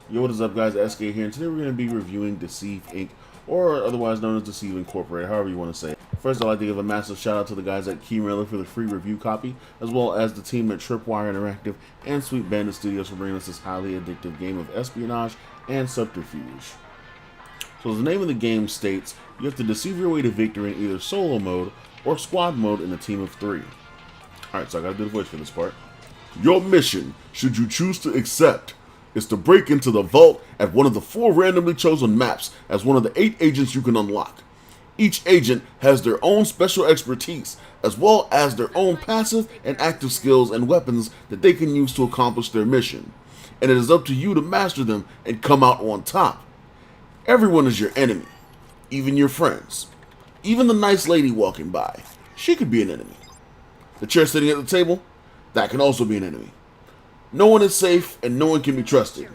Yo, what is up, guys? SK here, and today we're going to be reviewing Deceive Inc., or otherwise known as Deceive Incorporated, however you want to say it. First, I'd like to give a massive shout out to the guys at Keymailer for the free review copy, as well as the team at Tripwire Interactive and Sweet Bandit Studios for bringing us this highly addictive game of espionage and subterfuge. So, as the name of the game states, you have to deceive your way to victory in either solo mode or squad mode in a team of 3. Alright, so I gotta do the voice for this part. Your mission, should you choose to accept, is to break into the vault at one of the 4 randomly chosen maps as one of the 8 agents you can unlock. Each agent has their own special expertise, as well as their own passive and active skills and weapons that they can use to accomplish their mission. And it is up to you to master them and come out on top. Everyone is your enemy, even your friends. Even the nice lady walking by, she could be an enemy. The chair sitting at the table, that can also be an enemy. No one is safe, and no one can be trusted.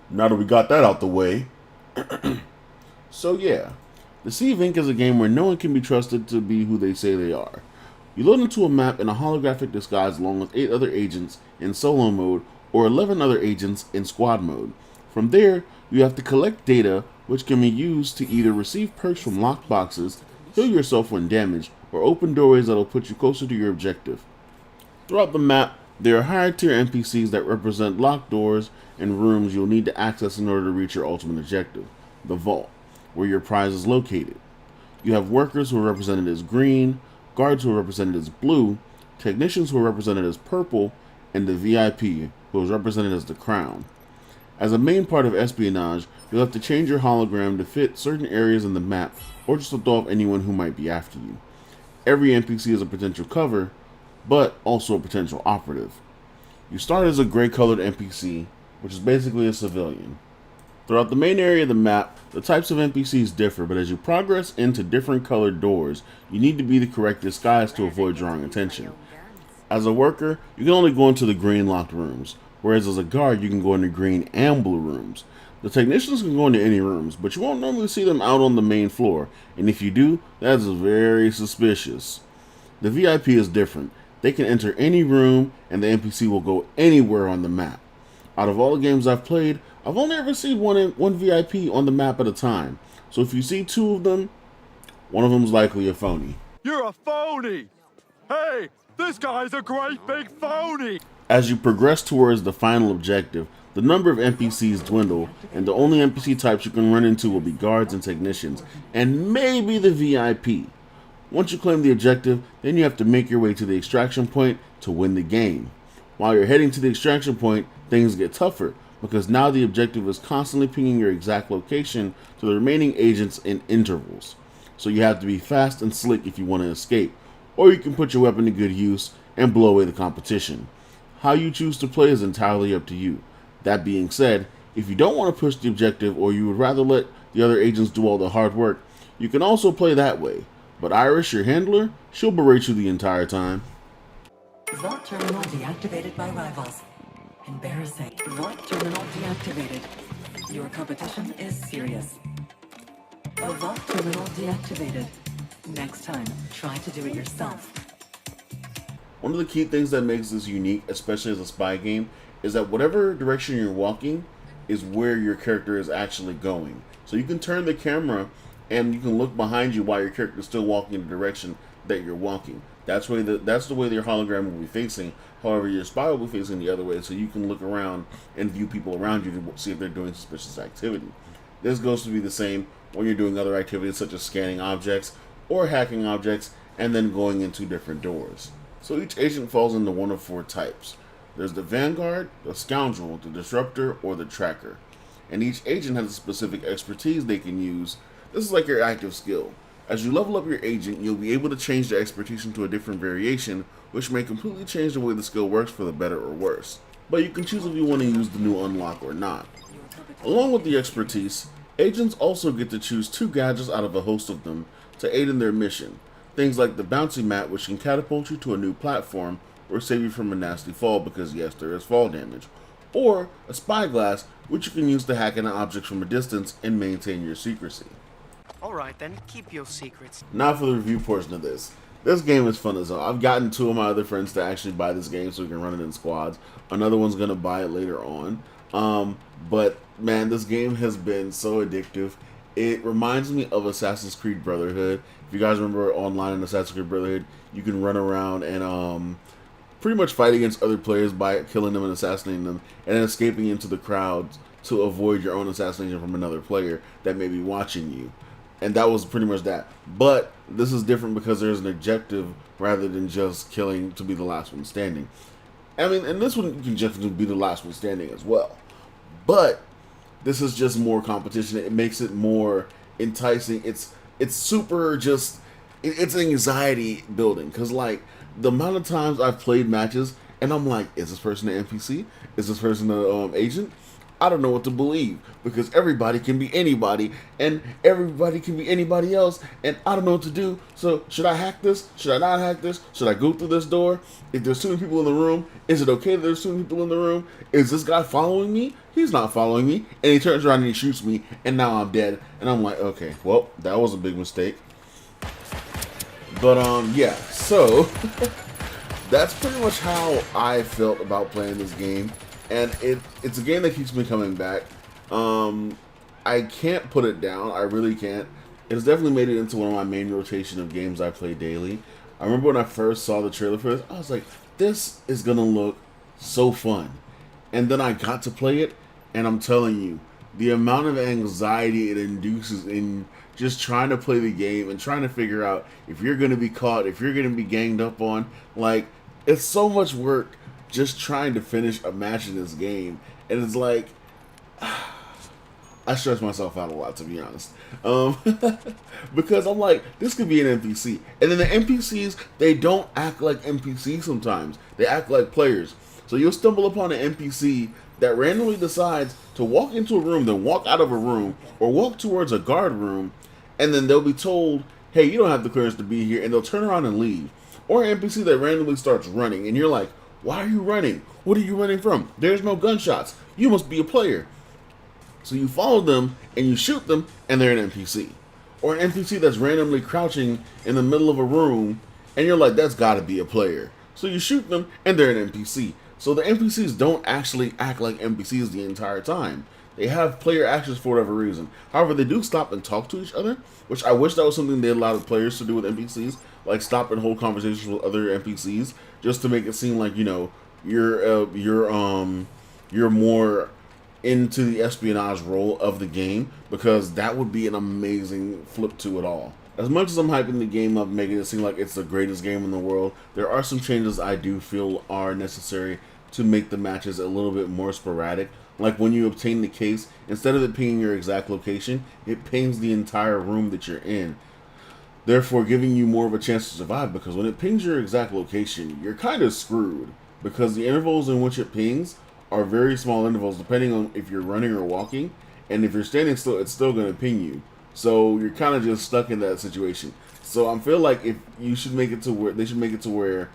Now that we got that out the way. So yeah, Deceive Inc. is a game where no one can be trusted to be who they say they are. You load into a map in a holographic disguise along with 8 other agents in solo mode or 11 other agents in squad mode. From there, you have to collect data which can be used to either receive perks from locked boxes, heal yourself when damaged, or open doorways that will put you closer to your objective. Throughout the map, there are higher tier NPCs that represent locked doors and rooms you'll need to access in order to reach your ultimate objective, the vault, where your prize is located. You have workers who are represented as green, guards who are represented as blue, technicians who are represented as purple, and the VIP, who is represented as the crown. As a main part of espionage, you'll have to change your hologram to fit certain areas in the map, or just to throw off anyone who might be after you. Every NPC is a potential cover, but also a potential operative. You start as a gray-colored NPC, which is basically a civilian. Throughout the main area of the map, the types of NPCs differ, but as you progress into different colored doors, you need to be the correct disguise to avoid drawing attention. As a worker, you can only go into the green locked rooms, whereas as a guard, you can go into green and blue rooms. The technicians can go into any rooms, but you won't normally see them out on the main floor, and if you do, that is very suspicious. The VIP is different. They can enter any room, and the NPC will go anywhere on the map. Out of all the games I've played, I've only ever seen one VIP on the map at a time. So if you see 2 of them, one of them is likely a phony. You're a phony! Hey, this guy's a great big phony! As you progress towards the final objective, the number of NPCs dwindle, and the only NPC types you can run into will be guards and technicians, and maybe the VIP. Once you claim the objective, then you have to make your way to the extraction point to win the game. While you're heading to the extraction point, things get tougher, because now the objective is constantly pinging your exact location to the remaining agents in intervals. So you have to be fast and slick if you want to escape, or you can put your weapon to good use and blow away the competition. How you choose to play is entirely up to you. That being said, if you don't want to push the objective or you would rather let the other agents do all the hard work, you can also play that way. But Iris, your handler, she'll berate you the entire time. Vault terminal deactivated by rivals. Embarrassing. Vault terminal deactivated. Your competition is serious. A vault terminal deactivated. Next time, try to do it yourself. One of the key things that makes this unique, especially as a spy game, is that whatever direction you're walking is where your character is actually going. So you can turn the camera and you can look behind you while your character is still walking in the direction that you're walking. That's the way your hologram will be facing. However, your spy will be facing the other way, so you can look around and view people around you to see if they're doing suspicious activity. This goes to be the same when you're doing other activities such as scanning objects or hacking objects and then going into different doors. So each agent falls into one of 4 types. There's the Vanguard, the Scoundrel, the Disruptor, or the Tracker. And each agent has a specific expertise they can use. This is like your active skill. As you level up your agent, you'll be able to change the expertise into a different variation, which may completely change the way the skill works for the better or worse. But you can choose if you want to use the new unlock or not. Along with the expertise, agents also get to choose 2 gadgets out of a host of them to aid in their mission. Things like the bouncy mat, which can catapult you to a new platform or save you from a nasty fall because yes, there is fall damage. Or a spyglass, which you can use to hack into objects from a distance and maintain your secrecy. Alright then, keep your secrets. Now for the review portion of this. This game is fun as hell. I've gotten 2 of my other friends to actually buy this game so we can run it in squads. Another one's going to buy it later on. But man, this game has been so addictive. It reminds me of Assassin's Creed Brotherhood. If you guys remember online in Assassin's Creed Brotherhood, you can run around and pretty much fight against other players by killing them and assassinating them, and then escaping into the crowds to avoid your own assassination from another player that may be watching you. And that was pretty much that. But this is different because there's an objective rather than just killing to be the last one standing. I mean, and this one you can just be the last one standing as well. But this is just more competition. It makes it more enticing. It's super just it's anxiety building because like the amount of times I've played matches and I'm like, is this person an NPC? Is this person an agent? I don't know what to believe because everybody can be anybody and everybody can be anybody else and I don't know what to do. So should I hack this? Should I not hack this? Should I go through this door? If there's too many people in the room, is it okay that there's too many people in the room? Is this guy following me? He's not following me. And he turns around and he shoots me and now I'm dead. And I'm like, okay, well, that was a big mistake. But yeah, so that's pretty much how I felt about playing this game. And it's a game that keeps me coming back. I can't put it down. I really can't. It has definitely made it into one of my main rotation of games I play daily. I remember when I first saw the trailer for this, I was like, this is going to look so fun. And then I got to play it, and I'm telling you, the amount of anxiety it induces in just trying to play the game and trying to figure out if you're going to be caught, if you're going to be ganged up on, like, it's so much work just trying to finish a match in this game, and it's like I stress myself out a lot, to be honest, because I'm like, this could be an NPC, and then the NPCs, they don't act like NPCs sometimes. They act like players. So you'll stumble upon an NPC that randomly decides to walk into a room, then walk out of a room, or walk towards a guard room, and then they'll be told, hey, you don't have the clearance to be here, and they'll turn around and leave. Or an NPC that randomly starts running, and you're like, why are you running? What are you running from? There's no gunshots. You must be a player. So you follow them and you shoot them and they're an NPC. Or an NPC that's randomly crouching in the middle of a room and you're like, that's gotta be a player. So you shoot them and they're an NPC. So the NPCs don't actually act like NPCs the entire time. They have player actions for whatever reason. However, they do stop and talk to each other, which I wish that was something they allowed the players to do with NPCs, like stop and hold conversations with other NPCs, just to make it seem like, you know, you're more into the espionage role of the game, because that would be an amazing flip to it all. As much as I'm hyping the game up, making it seem like it's the greatest game in the world, there are some changes I do feel are necessary to make the matches a little bit more sporadic. Like when you obtain the case, instead of it pinging your exact location, it pings the entire room that you're in, therefore giving you more of a chance to survive, because when it pings your exact location, you're kind of screwed, because the intervals in which it pings are very small intervals depending on if you're running or walking, and if you're standing still, it's still going to ping you. So you're kind of just stuck in that situation. So I feel like if you should make it to where they should make it to where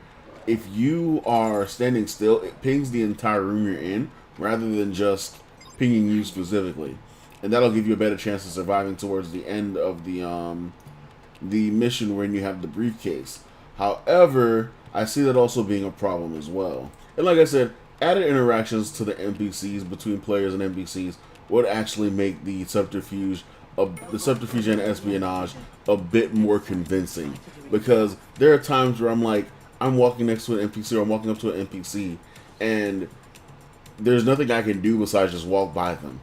if you are standing still, it pings the entire room you're in rather than just pinging you specifically, and that'll give you a better chance of surviving towards the end of the mission when you have the briefcase. However, I see that also being a problem as well. And like I said, added interactions to the NPCs between players and NPCs would actually make the subterfuge and espionage a bit more convincing, because there are times where I'm like, I'm walking next to an NPC or I'm walking up to an NPC and there's nothing I can do besides just walk by them.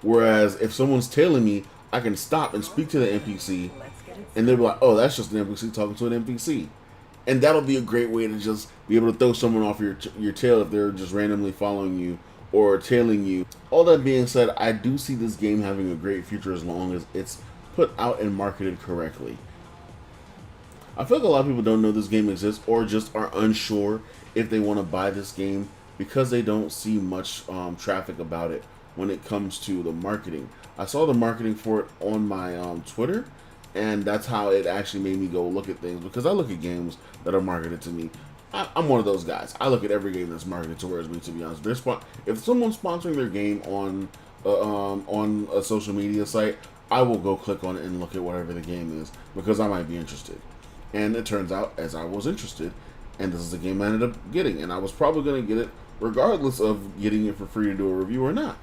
Whereas if someone's tailing me, I can stop and speak to the NPC and they'll be like, oh, that's just an NPC talking to an NPC. And that'll be a great way to just be able to throw someone off your tail if they're just randomly following you or tailing you. All that being said, I do see this game having a great future as long as it's put out and marketed correctly. I feel like a lot of people don't know this game exists or just are unsure if they want to buy this game because they don't see much traffic about it when it comes to the marketing. I saw the marketing for it on my Twitter, and that's how it actually made me go look at things, because I look at games that are marketed to me. I'm one of those guys. I look at every game that's marketed towards me, to be honest. If someone's sponsoring their game on a social media site, I will go click on it and look at whatever the game is, because I might be interested. And it turns out, as I was interested, and this is the game I ended up getting, and I was probably going to get it regardless of getting it for free to do a review or not.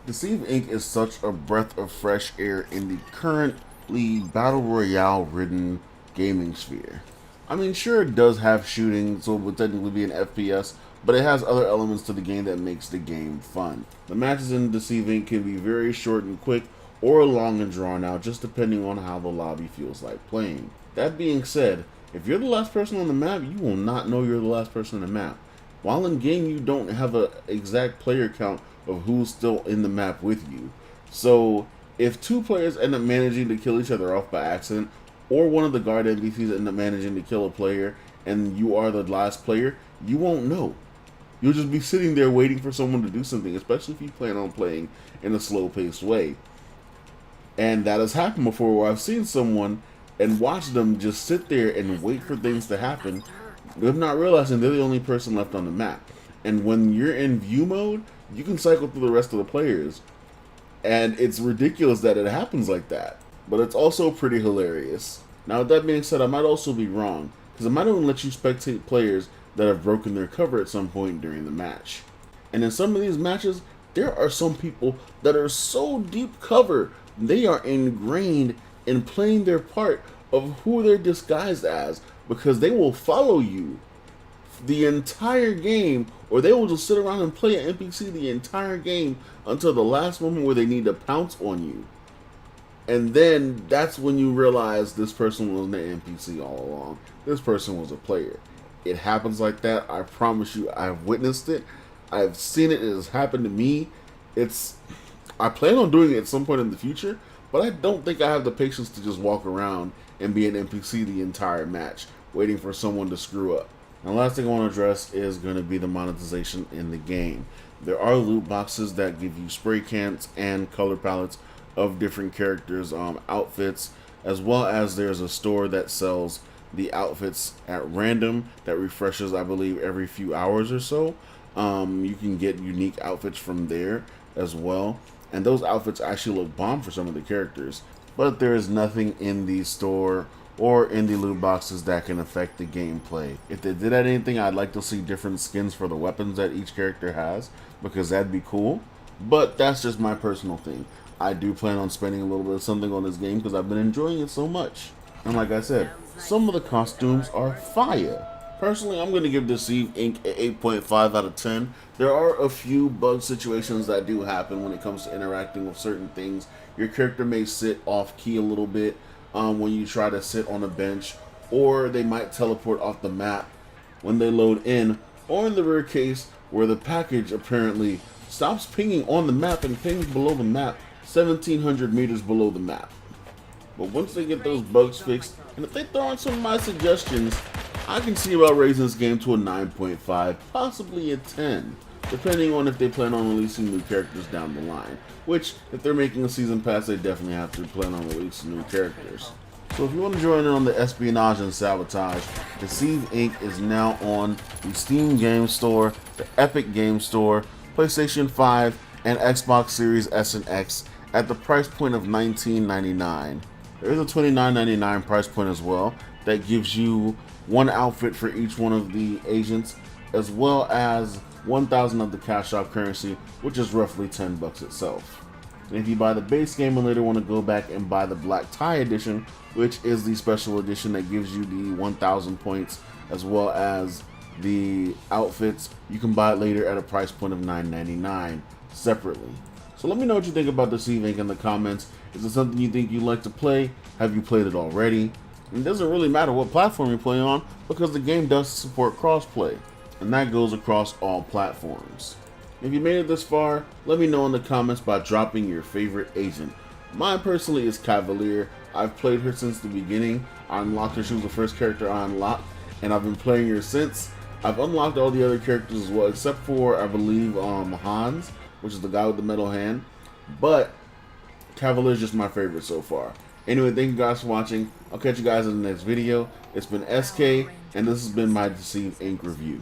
Deceive Inc. is such a breath of fresh air in the currently battle royale ridden gaming sphere. I mean, sure, it does have shooting, so it would technically be an FPS, but it has other elements to the game that makes the game fun. The matches in Deceive Inc. can be very short and quick, or long and drawn out, just depending on how the lobby feels like playing. That being said, if you're the last person on the map, you will not know you're the last person on the map. While in game, you don't have an exact player count of who's still in the map with you. So if two players end up managing to kill each other off by accident, or one of the guard NPCs end up managing to kill a player, and you are the last player, you won't know. You'll just be sitting there waiting for someone to do something, especially if you plan on playing in a slow-paced way. And that has happened before, where I've seen someone and watched them just sit there and wait for things to happen, with not realizing they're the only person left on the map. And when you're in view mode, you can cycle through the rest of the players. And it's ridiculous that it happens like that. But it's also pretty hilarious. Now, with that being said, I might also be wrong, because I might even let you spectate players that have broken their cover at some point during the match. And in some of these matches, there are some people that are so deep cover, they are ingrained in playing their part of who they're disguised as, because they will follow you the entire game, or they will just sit around and play an NPC the entire game until the last moment where they need to pounce on you. And then that's when you realize this person wasn't an NPC all along. This person was a player. It happens like that. I promise you, I've witnessed it. I've seen it. It has happened to me. I plan on doing it at some point in the future, but I don't think I have the patience to just walk around and be an NPC the entire match, waiting for someone to screw up. And the last thing I want to address is going to be the monetization in the game. There are loot boxes that give you spray cans and color palettes of different characters' outfits, as well as there's a store that sells the outfits at random that refreshes, I believe, every few hours or so. You can get unique outfits from there as well, and those outfits actually look bomb for some of the characters. But there is nothing in the store or in the loot boxes that can affect the gameplay. If they did anything, I'd like to see different skins for the weapons that each character has, because that'd be cool. But that's just my personal thing. I do plan on spending a little bit of something on this game because I've been enjoying it so much. And like I said, some of the costumes are fire. Personally, I'm going to give Deceive Inc. an 8.5 out of 10. There are a few bug situations that do happen when it comes to interacting with certain things. Your character may sit off key a little bit when you try to sit on a bench, or they might teleport off the map when they load in, or in the rare case where the package apparently stops pinging on the map and pings below the map 1,700 meters below the map. But once they get those bugs fixed, and if they throw in some of my suggestions, I can see about raising this game to a 9.5, possibly a 10, depending on if they plan on releasing new characters down the line. Which, if they're making a season pass, they definitely have to plan on releasing new characters. So if you want to join in on the espionage and sabotage, Deceive Inc. is now on the Steam Game Store, the Epic Game Store, PlayStation 5, and Xbox Series S and X at the price point of $19.99. There is a $29.99 price point as well that gives you one outfit for each one of the agents, as well as 1,000 of the cash out currency, which is roughly $10 itself. And if you buy the base game and later want to go back and buy the Black Tie Edition, which is the special edition that gives you the 1,000 points as well as the outfits, you can buy it later at a price point of $9.99 separately. So let me know what you think about Deceive Inc. in the comments. Is it something you think you'd like to play? Have you played it already? And it doesn't really matter what platform you play on, because the game does support crossplay, and that goes across all platforms. If you made it this far, let me know in the comments by dropping your favorite agent. Mine personally is Cavalier. I've played her since the beginning. I unlocked her. She was the first character I unlocked, and I've been playing her since. I've unlocked all the other characters as well, except for, I believe, Hans, which is the guy with the metal hand. But Cavalier is just my favorite so far. Anyway, thank you guys for watching. I'll catch you guys in the next video. It's been SK, and this has been my Deceive Inc. review.